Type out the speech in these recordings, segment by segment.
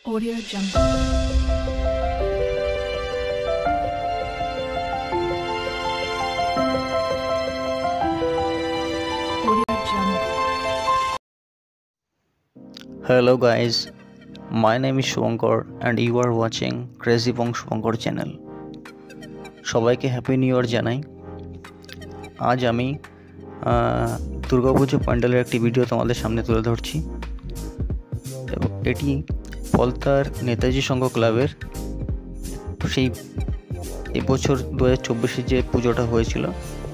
Audio Jungle. Audio Jungle. Hello guys, my name is Shubhankar and you are watching Crazy Pong Shubhankar channel. সবাইকে happy new year জানাই। আজ আমি দুর্গাপুজো প্যান্ডেলের একটি video তোমাদের সামনে তুলে ধরছি। এবং এটি পলতার নেতাজি সংঘ ক্লাবের সেই এবছর 2024 যে পুজোটা হয়েছিল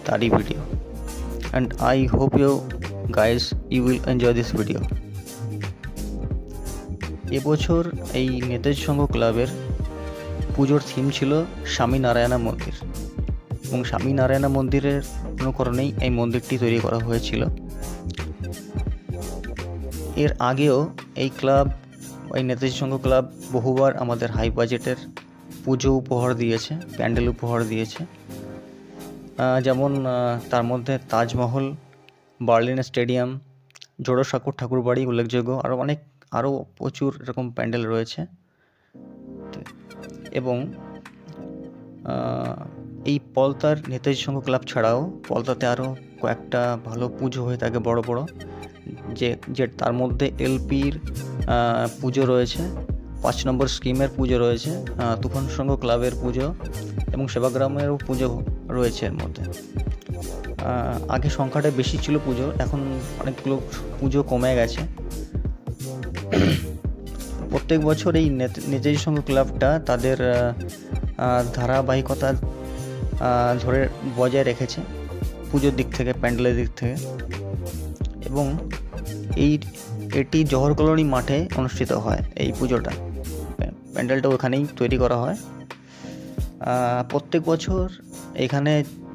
তারই video. And I hope you guys you will enjoy this video. এবছর এই নেতাজি সংঘ ক্লাবের পুজোর থিম ছিল স্বামী নারায়ণা মন্দির, এবং স্বামী নারায়ণা মন্দিরের অনুকরণেই এই মন্দিরটি তৈরি করা হয়েছিল। এর আগেও এই ক্লাব, ওই নেতাজি সংঘ ক্লাব বহুবার আমাদের হাই বাজেটের পুজো উপহার দিয়েছে, প্যান্ডেল উপহার দিয়েছে। যেমন তার মধ্যে তাজমহল, বার্লিন স্টেডিয়াম, জোড়াসাঁকোর ঠাকুরবাড়ি উল্লেখযোগ্য, আরও প্রচুর এরকম প্যান্ডেল রয়েছে। এবং এই পলতার নেতাজি সংঘ ক্লাব ছাড়াও পলতাতে আরও কয়েকটা ভালো পুজো হয়ে থাকে বড় বড়, যে তার মধ্যে এলপির পুজো রয়েছে, 5 নম্বর স্কিমের পুজো রয়েছে, তুফান সংঘ ক্লাবের পুজো এবং সেবাগ্রামেরও পুজো রয়েছে এর মধ্যে। আগে সংখ্যাটা বেশি ছিল পুজো, এখন অনেকগুলো পুজো কমে গেছে। প্রত্যেক বছর এই নেতাজি সংঘ ক্লাবটা তাদের ধারাবাহিকতা ধরে বজায় রেখেছে পুজোর দিক থেকে, প্যান্ডেলের দিক থেকে। এবং এটি জহর কলোনি মাঠে অনুষ্ঠিত হয় এই পুজোটা, প্যান্ডেলটা ওখানেই তৈরি করা হয়। প্রত্যেক বছর এখানে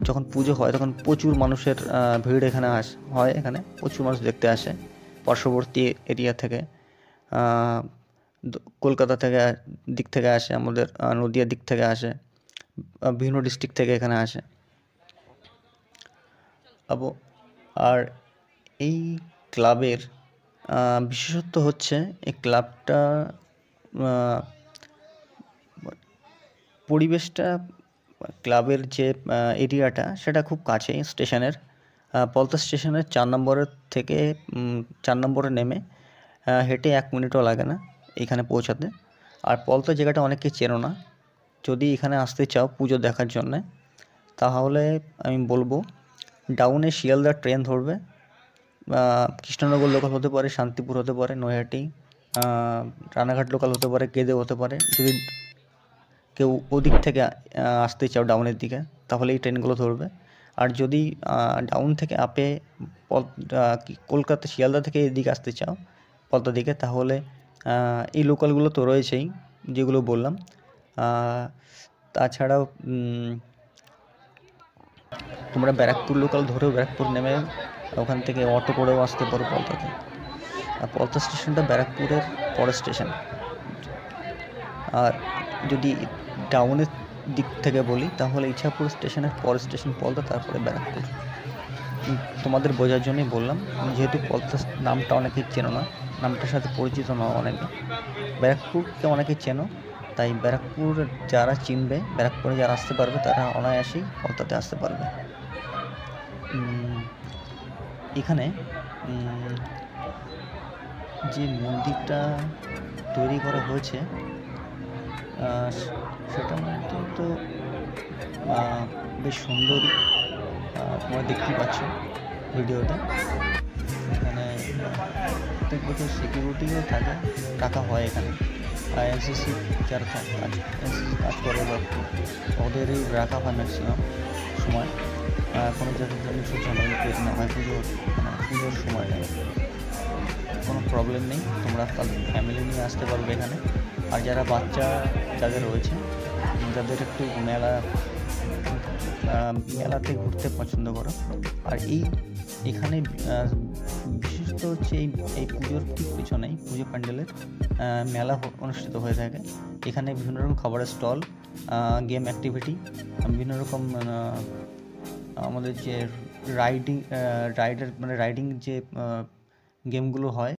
যখন পুজো হয় তখন প্রচুর মানুষের ভিড় এখানে হয়, এখানে প্রচুর মানুষ দেখতে আসে পার্শ্ববর্তী এরিয়া থেকে, কলকাতা দিক থেকে আসে, আমাদের নদিয়ার দিক থেকে আসে, বিভিন্ন ডিস্ট্রিক্ট থেকে এখানে আসে। আর এই ক্লাবের বিশেষত্ব হচ্ছে এই ক্লাবটা পরিবেশটা, ক্লাবের যে এরিয়াটা সেটা খুব কাছেই স্টেশনের, পলতা স্টেশনের 4 নম্বরে নেমে হেঁটে 1 মিনিটও লাগে না এখানে পৌঁছাতে। আর পলতা জায়গাটা অনেকে চেনো না, যদি এখানে আসতে চাও পুজো দেখার জন্যে তাহলে আমি বলবো ডাউনে শিয়ালদা ট্রেন ধরবে, কৃষ্ণনগর লোকাল হতে পারে, শান্তিপুর হতে পারে, নৈহাটি, রানাঘাট লোকাল হতে পারে, কেদে হতে পারে। যদি কেউ ওদিক থেকে আসতে চাও ডাউনের দিকে তাহলে এই ট্রেনগুলো ধরবে। আর যদি ডাউন থেকে আপে কলকাতা শিয়ালদা থেকে এদিকে আসতে চাও পলতা দিকে তাহলে এই লোকালগুলো তো রয়েছেই যেগুলো বললাম। তাছাড়াও তোমরা ব্যারাকপুর লোকাল ধরেও ব্যারাকপুর নেমে ওখান থেকে অটো করেও আসতে পারো পলতাতে। আর পলতা স্টেশনটা ব্যারাকপুরের পরের স্টেশন। আর যদি ডাউনের দিক থেকে বলি তাহলে ইছাপুর স্টেশনের পরের স্টেশন পলতা, তারপরে ব্যারাকপুর। তোমাদের বোঝার জন্যই বললাম, যেহেতু পলতা নামটা অনেকেই চেনো না, নামটার সাথে পরিচিত নয় অনেকে, ব্যারাকপুরকে অনেকে চেনো, তাই ব্যারাকপুর যারা চিনবে, ব্যারাকপুরে যারা আসতে পারবে তারা অনায়াসেই পলতাতে আসতে পারবে। এখানে যে মন্দিরটা তৈরি করা হয়েছে সেটা মধ্যে তো বেশ সুন্দরই, তোমরা দেখতেই পাচ্ছ ভিডিওতে। এখানে প্রত্যেক বছর সিকিউরিটিও রাখা হয় এখানে, এনসিসি যারা কাজ করে বা ওদেরই রাখা হয় ম্যাক্সিমাম সময়। কোনো জায়গায় জন্য সুঝানো না হয় পুজোর সময় কোনো প্রবলেম নেই, তোমরা ফ্যামিলি নিয়ে আসতে পারবে এখানে। আর যারা বাচ্চা যাদের রয়েছে, যাদের একটু মেলাতে ঘুরতে পছন্দ করো, আর এখানে বিশেষত হচ্ছে এই পুজোর ঠিক পিছনেই পুজো প্যান্ডেলের মেলা অনুষ্ঠিত হয়ে থাকে। এখানে বিভিন্ন রকম খাবারের স্টল, গেম অ্যাক্টিভিটি, বিভিন্ন রকম আমাদের যে রাইডিং যে গেমগুলো হয়